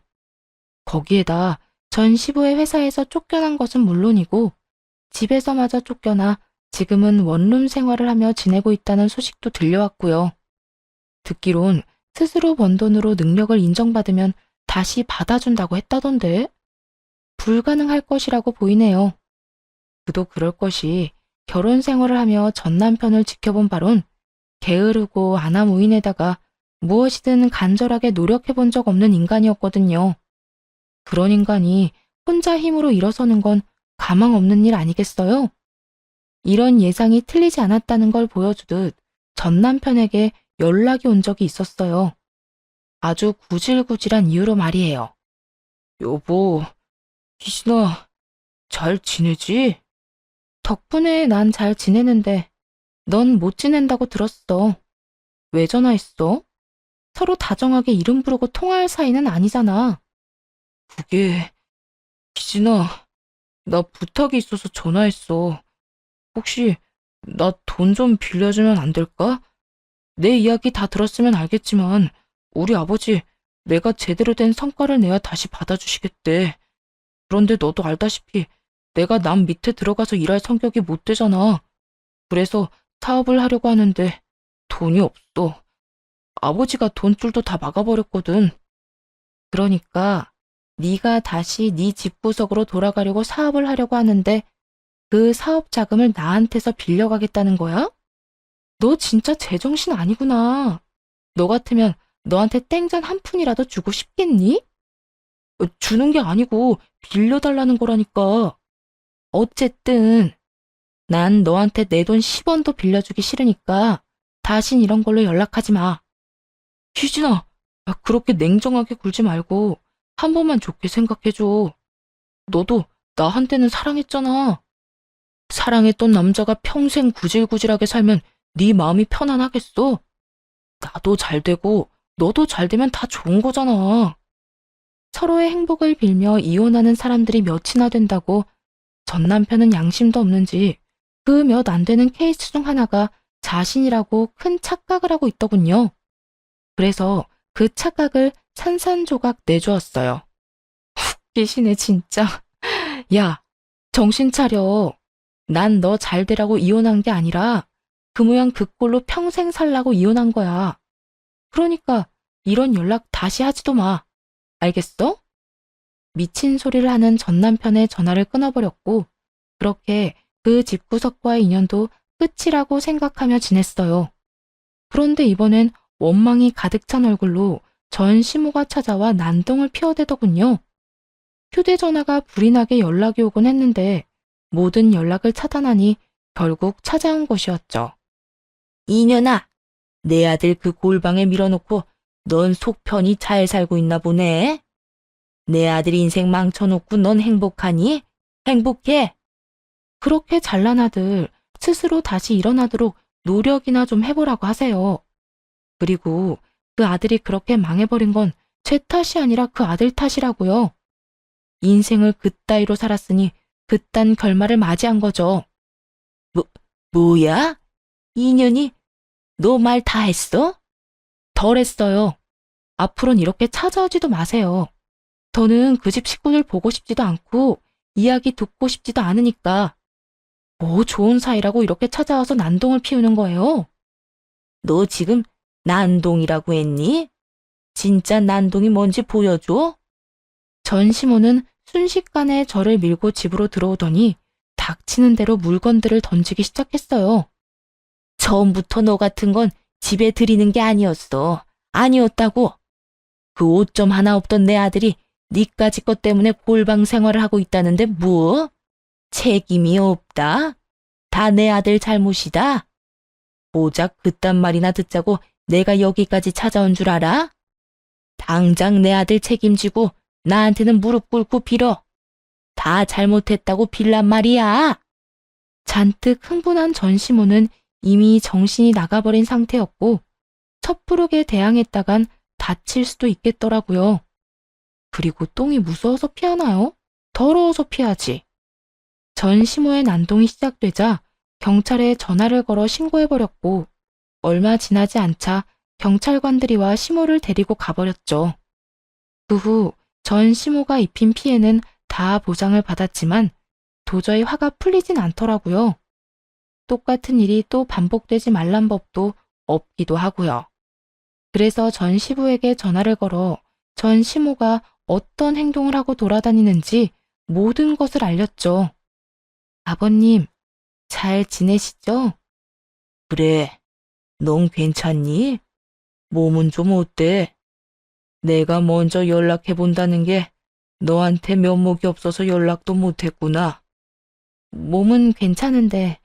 Speaker 1: 거기에다 전 시부의 회사에서 쫓겨난 것은 물론이고 집에서마저 쫓겨나 지금은 원룸 생활을 하며 지내고 있다는 소식도 들려왔고요. 듣기론 스스로 번 돈으로 능력을 인정받으면 다시 받아준다고 했다던데 불가능할 것이라고 보이네요. 그도 그럴 것이 결혼 생활을 하며 전 남편을 지켜본 바론 게으르고 아나무인에다가 무엇이든 간절하게 노력해 본 적 없는 인간이었거든요. 그런 인간이 혼자 힘으로 일어서는 건 가망 없는 일 아니겠어요? 이런 예상이 틀리지 않았다는 걸 보여주듯 전 남편에게 연락이 온 적이 있었어요. 아주 구질구질한 이유로 말이에요. 여보, 희진아, 잘 지내지? 덕분에 난 잘 지내는데 넌 못 지낸다고 들었어. 왜 전화했어? 서로 다정하게 이름 부르고 통화할 사이는 아니잖아. 그게, 희진아, 나 부탁이 있어서 전화했어. 혹시 나 돈 좀 빌려주면 안 될까? 내 이야기 다 들었으면 알겠지만 우리 아버지 내가 제대로 된 성과를 내야 다시 받아주시겠대. 그런데 너도 알다시피 내가 남 밑에 들어가서 일할 성격이 못 되잖아. 그래서 사업을 하려고 하는데 돈이 없어. 아버지가 돈줄도 다 막아버렸거든. 그러니까 네가 다시 네 집구석으로 돌아가려고 사업을 하려고 하는데 그 사업 자금을 나한테서 빌려가겠다는 거야? 너 진짜 제정신 아니구나. 너 같으면 너한테 땡전 한 푼이라도 주고 싶겠니? 주는 게 아니고 빌려달라는 거라니까. 어쨌든 난 너한테 내 돈 10원도 빌려주기 싫으니까 다신 이런 걸로 연락하지 마. 희진아, 그렇게 냉정하게 굴지 말고 한 번만 좋게 생각해줘. 너도 나한테는 사랑했잖아. 사랑했던 남자가 평생 구질구질하게 살면 네 마음이 편안하겠어? 나도 잘 되고 너도 잘 되면 다 좋은 거잖아. 서로의 행복을 빌며 이혼하는 사람들이 몇이나 된다고 전 남편은 양심도 없는지 그 몇 안 되는 케이스 중 하나가 자신이라고 큰 착각을 하고 있더군요. 그래서 그 착각을 산산조각 내주었어요. 웃기시네 진짜. 야, 정신 차려. 난 너 잘 되라고 이혼한 게 아니라 그 모양 그 꼴로 평생 살라고 이혼한 거야. 그러니까 이런 연락 다시 하지도 마. 알겠어? 미친 소리를 하는 전 남편의 전화를 끊어버렸고 그렇게 그 집구석과의 인연도 끝이라고 생각하며 지냈어요. 그런데 이번엔 원망이 가득 찬 얼굴로 전 시모가 찾아와 난동을 피워대더군요. 휴대전화가 불이 나게 연락이 오곤 했는데 모든 연락을 차단하니 결국 찾아온 것이었죠. 이년아, 내 아들 그 골방에 밀어놓고 넌 속 편히 잘 살고 있나 보네. 내 아들 인생 망쳐놓고 넌 행복하니? 행복해? 그렇게 잘난 아들 스스로 다시 일어나도록 노력이나 좀 해보라고 하세요. 그리고 그 아들이 그렇게 망해버린 건 제 탓이 아니라 그 아들 탓이라고요. 인생을 그따위로 살았으니 그딴 결말을 맞이한 거죠. 뭐야? 이년이 너 말 다 했어? 덜 했어요. 앞으로는 이렇게 찾아오지도 마세요. 저는 그 집 식구들 보고 싶지도 않고 이야기 듣고 싶지도 않으니까 뭐 좋은 사이라고 이렇게 찾아와서 난동을 피우는 거예요. 너 지금 난동이라고 했니? 진짜 난동이 뭔지 보여줘? 전 시모는 순식간에 저를 밀고 집으로 들어오더니 닥치는 대로 물건들을 던지기 시작했어요. 처음부터 너 같은 건 집에 들이는 게 아니었어. 아니었다고. 그 오점 하나 없던 내 아들이 니까지 것 때문에 골방 생활을 하고 있다는데 뭐? 책임이 없다. 다 내 아들 잘못이다. 고작 그딴 말이나 듣자고 내가 여기까지 찾아온 줄 알아? 당장 내 아들 책임지고 나한테는 무릎 꿇고 빌어. 다 잘못했다고 빌란 말이야. 잔뜩 흥분한 전 시모는 이미 정신이 나가버린 상태였고 섣부르게 대항했다간 다칠 수도 있겠더라고요. 그리고 똥이 무서워서 피하나요? 더러워서 피하지. 전 시모의 난동이 시작되자 경찰에 전화를 걸어 신고해버렸고 얼마 지나지 않자 경찰관들이 와 시모를 데리고 가버렸죠. 그 후 전 시모가 입힌 피해는 다 보상을 받았지만 도저히 화가 풀리진 않더라고요. 똑같은 일이 또 반복되지 말란 법도 없기도 하고요. 그래서 전 시부에게 전화를 걸어 전 시모가 어떤 행동을 하고 돌아다니는지 모든 것을 알렸죠. 아버님, 잘 지내시죠? 그래, 넌 괜찮니? 몸은 좀 어때? 내가 먼저 연락해본다는 게 너한테 면목이 없어서 연락도 못했구나. 몸은 괜찮은데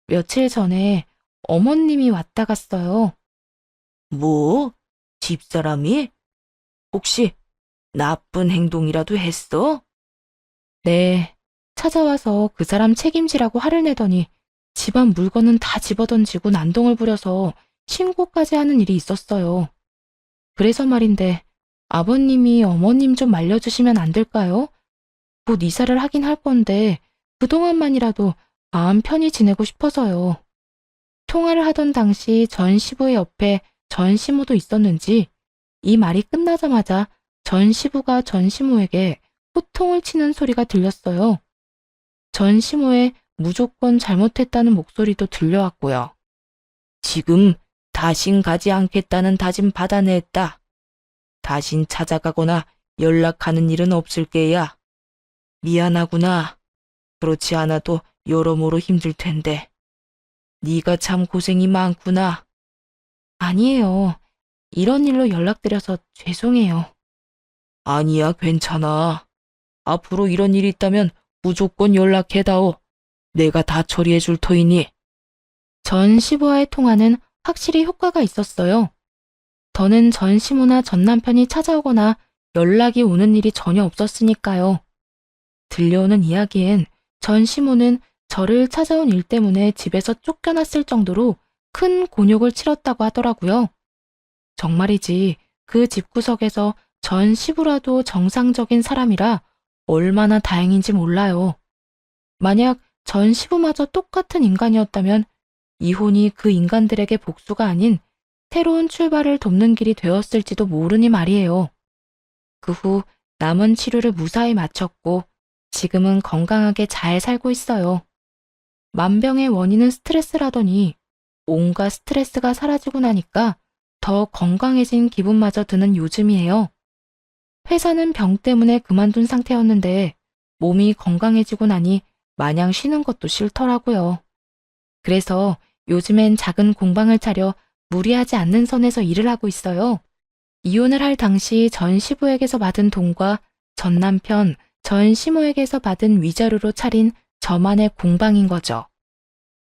Speaker 1: 며칠 전에 어머님이 왔다 갔어요. 뭐? 집사람이? 혹시 나쁜 행동이라도 했어? 네, 찾아와서 그 사람 책임지라고 화를 내더니 집안 물건은 다 집어던지고 난동을 부려서 신고까지 하는 일이 있었어요. 그래서 말인데 아버님이 어머님 좀 말려주시면 안 될까요? 곧 이사를 하긴 할 건데 그동안만이라도 마음 편히 지내고 싶어서요. 통화를 하던 당시 전 시부의 옆에 전 시모도 있었는지 이 말이 끝나자마자 전 시부가 전 시모에게 호통을 치는 소리가 들렸어요. 전 시모의 무조건 잘못했다는 목소리도 들려왔고요. 지금 다신 가지 않겠다는 다짐 받아냈다. 다신 찾아가거나 연락하는 일은 없을 게야. 미안하구나. 그렇지 않아도 여러모로 힘들 텐데. 네가 참 고생이 많구나. 아니에요. 이런 일로 연락드려서 죄송해요. 아니야, 괜찮아. 앞으로 이런 일이 있다면 무조건 연락해다오. 내가 다 처리해 줄 터이니. 전 시부와의 통화는 확실히 효과가 있었어요. 더는 전 시모나 전 남편이 찾아오거나 연락이 오는 일이 전혀 없었으니까요. 들려오는 이야기엔 전 시모는 저를 찾아온 일 때문에 집에서 쫓겨났을 정도로 큰 곤욕을 치렀다고 하더라고요. 정말이지 그 집구석에서 전 시부라도 정상적인 사람이라 얼마나 다행인지 몰라요. 만약 전 시부마저 똑같은 인간이었다면 이혼이 그 인간들에게 복수가 아닌 새로운 출발을 돕는 길이 되었을지도 모르니 말이에요. 그 후 남은 치료를 무사히 마쳤고 지금은 건강하게 잘 살고 있어요. 만병의 원인은 스트레스라더니 온갖 스트레스가 사라지고 나니까 더 건강해진 기분마저 드는 요즘이에요. 회사는 병 때문에 그만둔 상태였는데 몸이 건강해지고 나니 마냥 쉬는 것도 싫더라고요. 그래서 요즘엔 작은 공방을 차려 무리하지 않는 선에서 일을 하고 있어요. 이혼을 할 당시 전 시부에게서 받은 돈과 전 남편, 전 시모에게서 받은 위자료로 차린 저만의 공방인 거죠.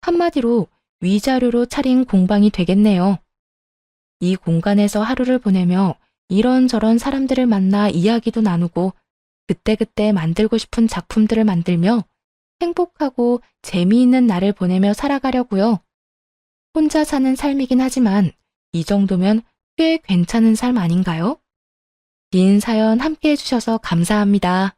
Speaker 1: 한마디로 위자료로 차린 공방이 되겠네요. 이 공간에서 하루를 보내며 이런저런 사람들을 만나 이야기도 나누고 그때그때 만들고 싶은 작품들을 만들며 행복하고 재미있는 날을 보내며 살아가려고요. 혼자 사는 삶이긴 하지만 이 정도면 꽤 괜찮은 삶 아닌가요? 긴 사연 함께 해주셔서 감사합니다.